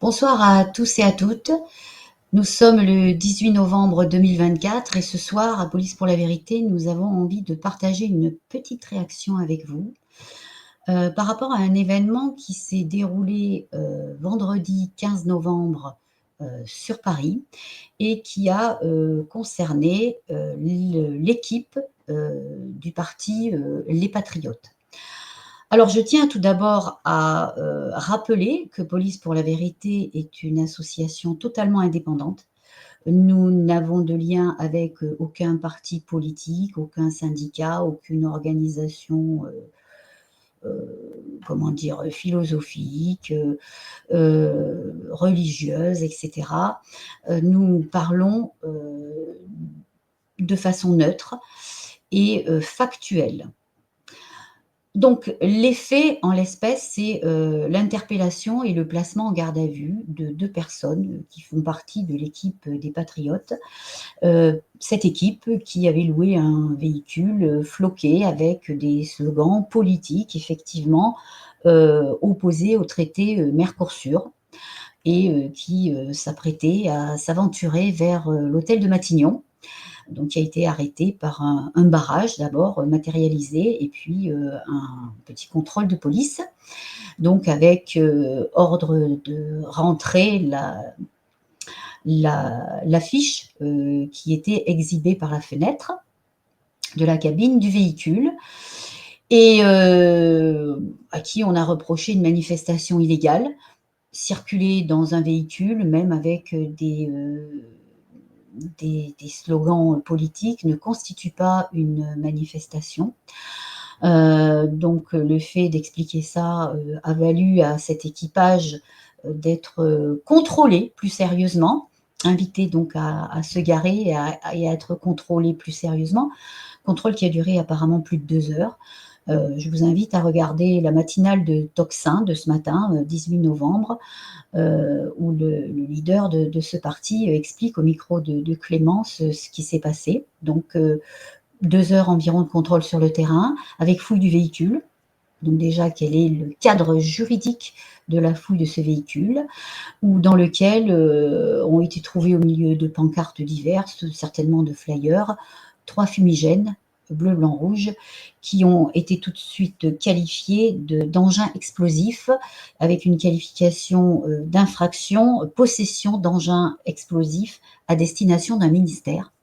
Bonsoir à tous et à toutes. Nous sommes le 18 novembre 2024 et ce soir, à Police pour la vérité, nous avons envie de partager une petite réaction avec vous par rapport à un événement qui s'est déroulé vendredi 15 novembre sur Paris et qui a concerné l'équipe du parti Les Patriotes. Alors, je tiens tout d'abord à rappeler que Police pour la vérité est une association totalement indépendante. Nous n'avons de lien avec aucun parti politique, aucun syndicat, aucune organisation, comment dire, philosophique, religieuse, etc. Nous parlons de façon neutre et factuelle. Donc, les faits, en l'espèce, c'est l'interpellation et le placement en garde à vue de 2 personnes qui font partie de l'équipe des Patriotes. Cette équipe qui avait loué un véhicule floqué avec des slogans politiques, effectivement, opposés au traité Mercosur et qui s'apprêtait à s'aventurer vers l'hôtel de Matignon. Donc, qui a été arrêté par un barrage d'abord matérialisé et puis un petit contrôle de police. Donc, avec ordre de rentrer l'affiche qui était exhibée par la fenêtre de la cabine du véhicule et à qui on a reproché une manifestation illégale, circuler dans un véhicule, même avec des slogans politiques ne constitue pas une manifestation. Donc le fait d'expliquer ça a valu à cet équipage d'être contrôlé plus sérieusement, invité donc à se garer et à être contrôlé plus sérieusement. Contrôle qui a duré apparemment plus de 2 heures. Je vous invite à regarder la matinale de Tocsin de ce matin, 18 novembre, où le leader de ce parti explique au micro de Clémence ce qui s'est passé. Donc 2 heures environ de contrôle sur le terrain, avec fouille du véhicule. Donc déjà, quel est le cadre juridique de la fouille de ce véhicule, ou dans lequel ont été trouvés au milieu de pancartes diverses, certainement de flyers, 3 fumigènes, bleu, blanc, rouge, qui ont été tout de suite qualifiés d'engins explosifs, avec une qualification d'infraction, possession d'engins explosifs à destination d'un ministère.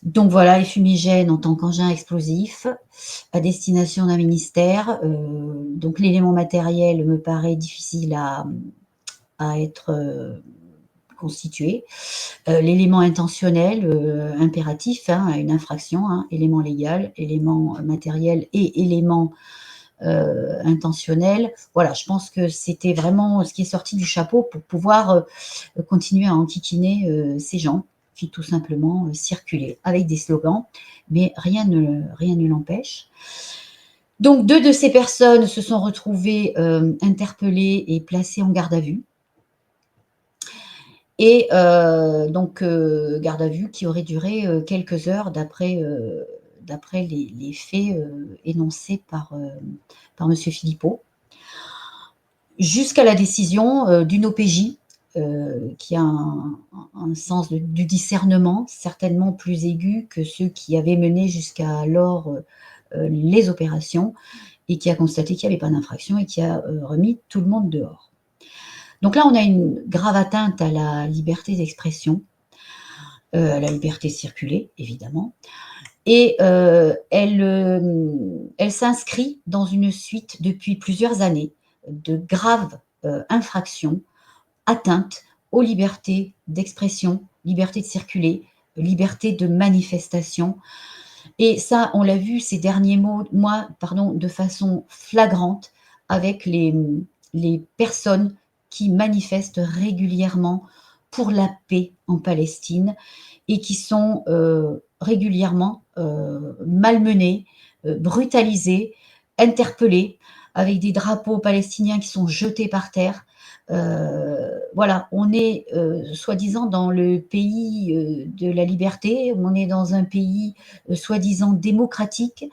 Donc voilà, les fumigènes en tant qu'engin explosif à destination d'un ministère. Donc l'élément matériel me paraît difficile à être constitué. L'élément intentionnel, impératif, une infraction, élément légal, élément matériel et élément intentionnel. Voilà, je pense que c'était vraiment ce qui est sorti du chapeau pour pouvoir continuer à enquiquiner ces gens qui tout simplement circulaient avec des slogans, mais rien ne l'empêche. Donc 2 de ces personnes se sont retrouvées interpellées et placées en garde à vue. Et donc garde à vue qui aurait duré quelques heures d'après les faits énoncés par monsieur Philippot. Jusqu'à la décision d'une OPJ qui a un sens du discernement certainement plus aigu que ceux qui avaient mené jusqu'alors les opérations et qui a constaté qu'il n'y avait pas d'infraction et qui a remis tout le monde dehors. Donc là, on a une grave atteinte à la liberté d'expression, à la liberté de circuler, évidemment, et elle s'inscrit dans une suite depuis plusieurs années de graves infractions, atteintes aux libertés d'expression, liberté de circuler, liberté de manifestation. Et ça, on l'a vu ces derniers mois, de façon flagrante avec les personnes qui manifestent régulièrement pour la paix en Palestine et qui sont régulièrement malmenées, brutalisées, interpellées, avec des drapeaux palestiniens qui sont jetés par terre. Voilà, on est soi-disant dans le pays de la liberté, on est dans un pays soi-disant démocratique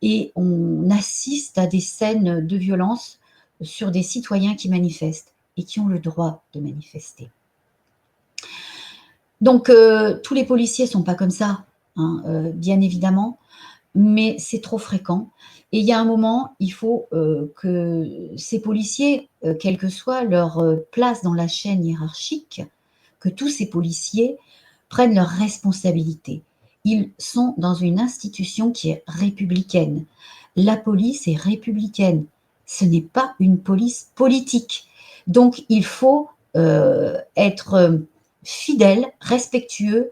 et on assiste à des scènes de violence sur des citoyens qui manifestent. et qui ont le droit de manifester. Donc, tous les policiers ne sont pas comme ça, hein, bien évidemment, mais c'est trop fréquent et il y a un moment, il faut, que ces policiers, quelle que soit leur, place dans la chaîne hiérarchique, que tous ces policiers prennent leurs responsabilités. Ils sont dans une institution qui est républicaine. La police est républicaine. Ce n'est pas une police politique. Donc il faut, être, fidèle, respectueux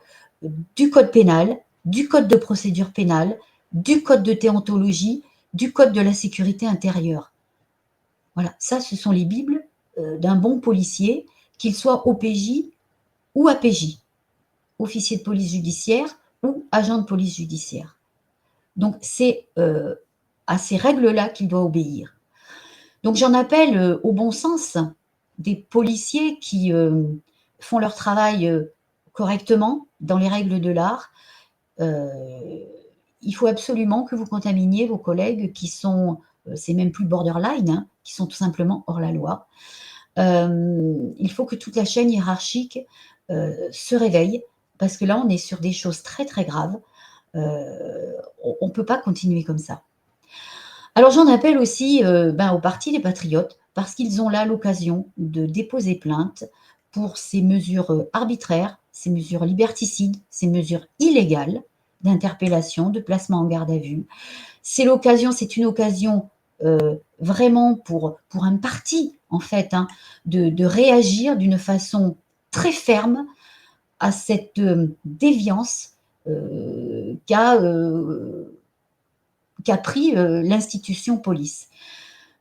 du code pénal, du code de procédure pénale, du code de déontologie, du code de la sécurité intérieure. Voilà, ça ce sont les bibles, d'un bon policier, qu'il soit OPJ ou APJ, officier de police judiciaire ou agent de police judiciaire. Donc c'est, à ces règles-là qu'il doit obéir. Donc j'en appelle, au bon sens des policiers qui, font leur travail, correctement, dans les règles de l'art. Il faut absolument que vous contaminiez vos collègues qui sont, c'est même plus borderline, hein, qui sont tout simplement hors la loi. Il faut que toute la chaîne hiérarchique, se réveille, parce que là, on est sur des choses très, très graves. On ne peut pas continuer comme ça. Alors j'en appelle aussi, au parti des patriotes, parce qu'ils ont là l'occasion de déposer plainte pour ces mesures, arbitraires, ces mesures liberticides, ces mesures illégales d'interpellation, de placement en garde à vue. C'est une occasion, vraiment pour un parti, en fait, hein, de réagir d'une façon très ferme à cette, déviance, qu'a pris, l'institution police.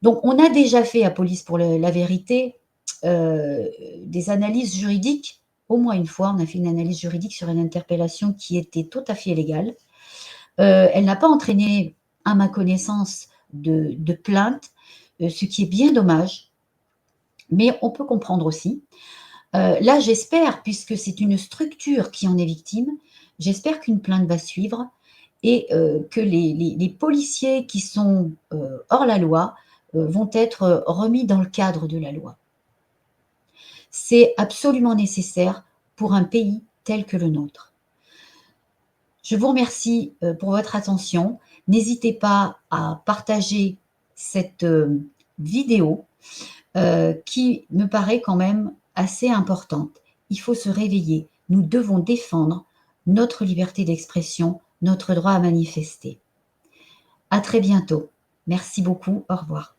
Donc on a déjà fait à Police pour la vérité, des analyses juridiques. Au moins une fois, on a fait une analyse juridique sur une interpellation qui était tout à fait légale. Elle n'a pas entraîné, à ma connaissance, de plainte, ce qui est bien dommage, mais on peut comprendre aussi. Là, j'espère, puisque c'est une structure qui en est victime, j'espère qu'une plainte va suivre et que les policiers qui sont, hors la loi, vont être, remis dans le cadre de la loi. C'est absolument nécessaire pour un pays tel que le nôtre. Je vous remercie, pour votre attention. N'hésitez pas à partager cette, vidéo, qui me paraît quand même assez importante. Il faut se réveiller. Nous devons défendre notre liberté d'expression, notre droit à manifester. À très bientôt. Merci beaucoup. Au revoir.